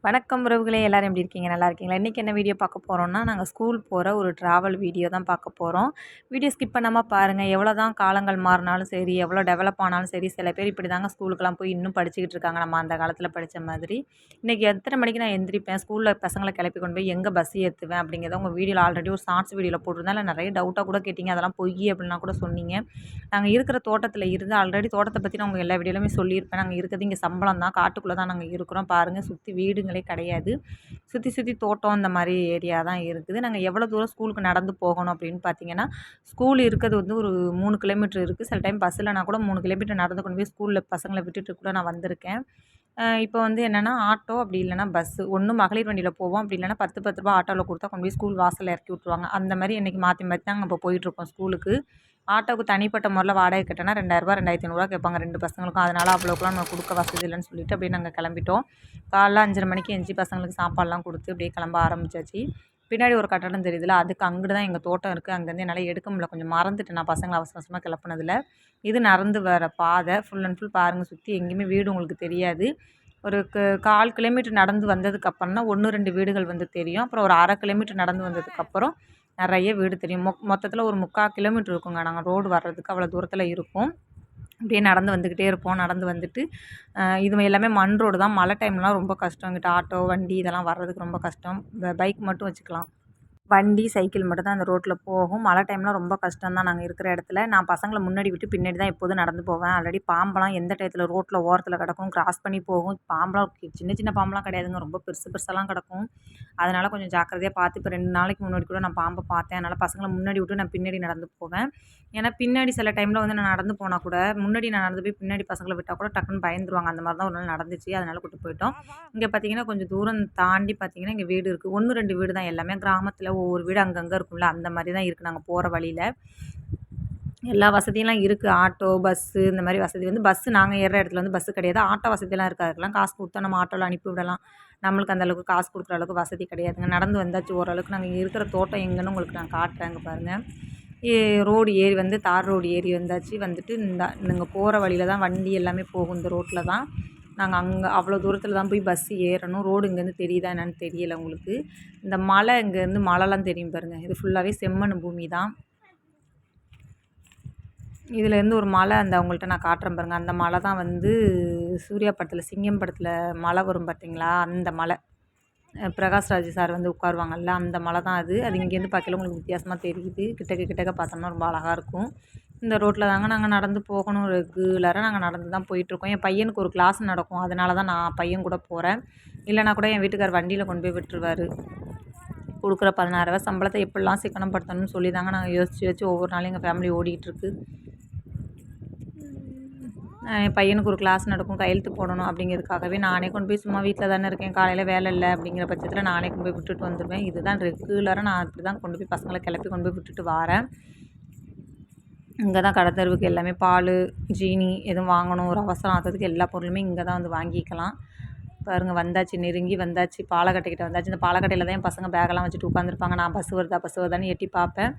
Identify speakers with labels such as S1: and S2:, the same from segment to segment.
S1: வணக்கம் உறவுகளே, எல்லாரும் எப்படி இருக்கீங்க? நல்லா இருக்கீங்களா? இன்றைக்கி என்ன வீடியோ பார்க்க போகிறோம்னா, நாங்கள் ஸ்கூல் போகிற ஒரு ட்ராவல் வீடியோ தான் பார்க்க போகிறோம். வீடியோ ஸ்கிப் பண்ணாமல் பாருங்கள். எவ்வளோ தான் காலங்கள் மாறினாலும் சரி, எவ்வளோ டெவலப் ஆனாலும் சரி, சில பேர் இப்படி தாங்க ஸ்கூலுக்கெல்லாம் போய் இன்னும் படிச்சுக்கிட்டு இருக்காங்க. நம்ம அந்த காலத்தில் படித்த மாதிரி. இன்றைக்கி எத்தனை மணிக்கு நான் எந்திரிப்பேன், ஸ்கூலில் பசங்களை கிளப்பி கொண்டு போய் எங்கே பஸ் ஏற்றுவேன் அப்படிங்கிறத உங்கள் வீடியோவில் ஆல்ரெடி ஒரு ஷார்ட்ஸ் வீடியோவில் போட்டிருந்தேன். அதில் நிறைய டவுட்டாக கூட கேட்டிங்க. அதெல்லாம் பொய் அப்படின்னா கூட சொன்னீங்க. நாங்கள் இருக்கிற தோட்டத்தில் இருந்து ஆல்ரெடி தோட்டத்தை பற்றி நான் உங்கள் எல்லா வீடியோலையுமே சொல்லியிருப்பேன். நாங்கள் இருக்கிறது இங்கே சம்பளம் தான், காட்டுக்குள்ளே தான் நாங்கள் இருக்கிறோம். பாருங்கள், சுற்றி வீடுங்களே கிடையாது. சுற்றி சுற்றி தோட்டம் இந்த மாதிரி ஏரியா தான் இருக்குது. நாங்கள் எவ்வளோ தூரம் ஸ்கூலுக்கு நடந்து போகணும் அப்படின்னு பார்த்தீங்கன்னா, ஸ்கூல் இருக்கிறது வந்து ஒரு 3 கிலோமீட்டர் இருக்குது. சில டைம் பஸ்ஸில் நான் கூட 3 கிலோமீட்டர் நடந்து கொண்டு போய் ஸ்கூலில் பசங்களை விட்டுட்டு கூட நான் வந்திருக்கேன். இப்போ வந்து என்னென்னா, ஆட்டோ அப்படி இல்லைனா பஸ்ஸு, ஒன்று மகளிர் வண்டியில் போவோம், அப்படி இல்லைனா 10 ரூபா ஆட்டோவில் கொடுத்தா கொண்டு போய் ஸ்கூல் வாசலில் இறக்கி விட்ருவாங்க. அந்த மாதிரி இன்றைக்கி மாற்றி மாற்றி தாங்க இப்போ போயிட்டுருக்கோம் ஸ்கூலுக்கு. ஆட்டோவுக்கு தனிப்பட்ட முறையில் வாடகை கட்டினா ரூ. 2000 2500 கேட்பாங்க 2 பசங்களுக்கும். அதனால் அவ்வளோக்குலாம் நம்ம கொடுக்க வசதி இல்லைன்னு சொல்லிவிட்டு அப்படியே நாங்கள் கிளம்பிட்டோம். காலைல 5:30 மணிக்கு எஞ்சி பசங்களுக்கு சாப்பாடுலாம் கொடுத்து அப்படியே கிளம்ப ஆரம்பிச்சாச்சு. பின்னாடி ஒரு கட்டடம் தெரியுதுல, அதுக்கு அங்கிட்டு தான் எங்கள் தோட்டம் இருக்குது. அங்கேருந்து என்னால் எடுக்க முடியல, கொஞ்சம் மறந்துட்டேன் நான் பசங்களை அவசர அவசரமாக கிளப்புனதில். இது நடந்து வர பாதை ஃபுல் அண்ட் ஃபுல் பாருங்கள். சுற்றி எங்கேயுமே வீடு உங்களுக்கு தெரியாது. ஒரு 1/4 கிலோமீட்டர் நடந்து வந்ததுக்கப்புறம் தான் 1, 2 வீடுகள் வந்து தெரியும். அப்புறம் ஒரு 1/2 கிலோமீட்டர் நடந்து வந்ததுக்கப்புறம் நிறைய வீடு தெரியும். மொத்தத்தில் ஒரு 3/4 கிலோமீட்டர் இருக்குங்க. நாங்கள் ரோடு வர்றதுக்கு அவ்வளோ தூரத்தில் இருக்கும். அப்படியே நடந்து வந்துக்கிட்டே இருப்போம். நடந்து வந்துட்டு இது எல்லாமே மண் ரோடு தான். மழை டைம்லாம் ரொம்ப கஷ்டம். இங்கிட்ட ஆட்டோ, வண்டி இதெல்லாம் வர்றதுக்கு ரொம்ப கஷ்டம். பைக் மட்டும் வச்சுக்கலாம். வண்டி, சைக்கிள் மட்டும் தான் அந்த ரோட்டில் போகும். மழை டைம்லாம் ரொம்ப கஷ்டம் தான் நாங்கள் இருக்கிற இடத்துல. நான் பசங்களை முன்னாடி விட்டு பின்னாடி தான் எப்போதும் நடந்து போவேன். ஆல்ரெடி பாம்பெல்லாம் எந்த டயத்தில் ரோட்டில் ஓரத்தில் கிடக்கும், கிராஸ் பண்ணி போகும். பாம்பெலாம் சின்ன சின்ன பாம்பெலாம் கிடையாதுங்க, ரொம்ப பெருசு பெருசாலாம் கிடக்கும். அதனால் கொஞ்சம் ஜாக்கிரதையாக பார்த்து இப்போ 2 நாளைக்கு முன்னாடி கூட நான் பாம்பை பார்த்தேன். அதனால் பசங்களை முன்னாடி விட்டு நான் பின்னாடி நடந்து போவேன். ஏன்னா பின்னாடி சில டைமில் வந்து நான் நடந்து போனால் கூட, முன்னாடி நான் நடந்து போய் பின்னாடி பசங்களை விட்டால் கூட டக்குன்னு பயந்துருவாங்க. அந்த மாதிரி தான் ஒரு நாள் நடந்துச்சு. அதனால் கூட்டு போயிட்டோம். இங்கே பார்த்தீங்கன்னா கொஞ்சம் தூரம் தாண்டி பார்த்தீங்கன்னா இங்கே வீடு இருக்குது. 1, 2 வீடு தான். எல்லாமே கிராமத்தில் ஒவ்வொரு வீடு அங்கங்கே இருக்கும்ல, அந்த மாதிரி தான் இருக்குது. நாங்கள் போகிற வழியில் எல்லா வசதியெல்லாம் இருக்குது. ஆட்டோ, பஸ்ஸு இந்த மாதிரி வசதி வந்து பஸ்ஸு நாங்கள் ஏறுற இடத்துல வந்து பஸ்ஸு கிடையாது. ஆட்டோ வசதியெல்லாம் இருக்குது. அதுக்கெல்லாம் காசு கொடுத்தா நம்ம ஆட்டோவில் அனுப்பி விடலாம். நம்மளுக்கு அந்த அளவுக்கு காசு கொடுக்குற அளவுக்கு வசதி கிடையாதுங்க. நடந்து வந்தாச்சு ஓரளவுக்கு. நாங்கள் இங்கே இருக்கிற தோட்டம் எங்கன்னு உங்களுக்கு நான் காட்டுறேங்க பாருங்கள். ரோடு ஏறி வந்து தார் ரோடு ஏறி வந்தாச்சு. வந்துட்டு நாங்கள் போகிற வழியில் தான் வண்டி எல்லாமே போகும். இந்த ரோட்டில் தான் நாங்கள் அங்கே அவ்வளோ தூரத்தில் தான் போய் பஸ்ஸு ஏறணும். ரோடு இங்கேருந்து தெரியுதா என்னன்னு தெரியலை உங்களுக்கு. இந்த மலை இங்கேருந்து மலைலாம் தெரியும் பாருங்கள். இது ஃபுல்லாகவே செம்மண் பூமி தான். இதுலேருந்து ஒரு மலை அந்த அவங்கள்ட்ட நான் காட்டுறேன் பாருங்கள். அந்த மலை தான் வந்து சூர்யா படத்தில், சிங்கம் படத்தில் மலை வரும் பார்த்தீங்களா, அந்த மலை. பிரகாஷ்ராஜ் சார் வந்து உட்காருவாங்கல்ல, அந்த மலை தான் அது. அது இங்கேருந்து பார்க்கல உங்களுக்கு வித்தியாசமாக தெரியுது. கிட்டக்க பார்த்தோம்னா ரொம்ப அழகாக இருக்கும். இந்த ரோட்டில் தாங்க நாங்கள் நடந்து போகணும். ரெகுலராக நாங்கள் நடந்து தான் போயிட்டுருக்கோம். என் பையனுக்கு ஒரு கிளாஸ் நடக்கும். அதனால தான் நான் பையன் கூட போகிறேன். இல்லைனா கூட என் வீட்டுக்கார் வண்டியில் கொண்டு போய் விட்டுருவார். கொடுக்குற 16,000 சம்பளத்தை எப்படிலாம் சிக்கனப்படுத்தணும்னு சொல்லி தாங்க நாங்கள் யோசித்து ஒவ்வொரு நாளும் எங்கள் ஃபேமிலி ஓடிக்கிட்டுருக்கு. என் பையனுக்கு ஒரு கிளாஸ் நடக்கும், கையெழுத்து போடணும் அப்படிங்கிறதுக்காகவே நானே கொண்டு போய், சும்மா வீட்டில் தானே இருக்கேன், காலையில் வேலை இல்லை அப்படிங்கிற பட்சத்தில் நானே கொண்டு போய் விட்டுட்டு வந்துடுவேன். இதுதான் ரெகுலராக நான் அப்படி தான் கொண்டு போய் பசங்களை கிளப்பி கொண்டு போய் விட்டுட்டு வரேன். இங்கே தான் கடை தெருவுக்கு எல்லாமே பால், ஜீனி எதுவும் வாங்கணும், ஒரு அவசரம் ஆகிறதுக்கு எல்லா பொருளுமே இங்கே தான் வந்து வாங்கிக்கலாம். பாருங்கள், வந்தாச்சு, நெருங்கி வந்தாச்சு, பாலக்கட்டைக்கிட்ட வந்தாச்சு. இந்த பாலக்கட்டையில் தான் என் பசங்க பேக்கெல்லாம் வச்சுட்டு உட்காந்துருப்பாங்க. நான் பஸ் வருதான்னு எட்டி பார்ப்பேன்.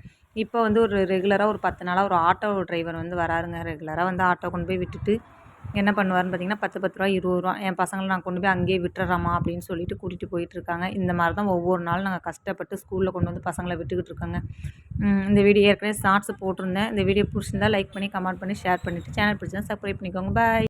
S1: இப்போ வந்து ஒரு ரெகுலராக ஒரு 10 நாளாக ஒரு ஆட்டோ டிரைவர் வந்து வராருங்க. ரெகுலராக வந்து ஆட்டோ கொண்டு போய் விட்டுட்டு என்ன பண்ணுவாருன்னு பார்த்தீங்கன்னா, 10 ரூபா 20 ரூபா என் பசங்களை நான் கொண்டு போய் அங்கேயே விட்டுறேம்மா அப்படின்னு சொல்லிட்டு கூட்டிகிட்டு போயிட்டுருக்காங்க. இந்த மாதிரி தான் ஒவ்வொரு நாளும் நாங்கள் கஷ்டப்பட்டு ஸ்கூலில் கொண்டு வந்து பசங்களை விட்டுக்கிட்டு இருக்கோங்க. இந்த வீடியோ ஏற்கனவே ஷார்ட்ஸ் போட்டிருந்தேன். இந்த வீடியோ பிடிச்சிருந்தா லைக் பண்ணி, கமெண்ட் பண்ணி, ஷேர் பண்ணிவிட்டு சேனல் பிடிச்சிருந்தா சப்ஸ்கிரைப் பண்ணிக்கோங்க. பாய்.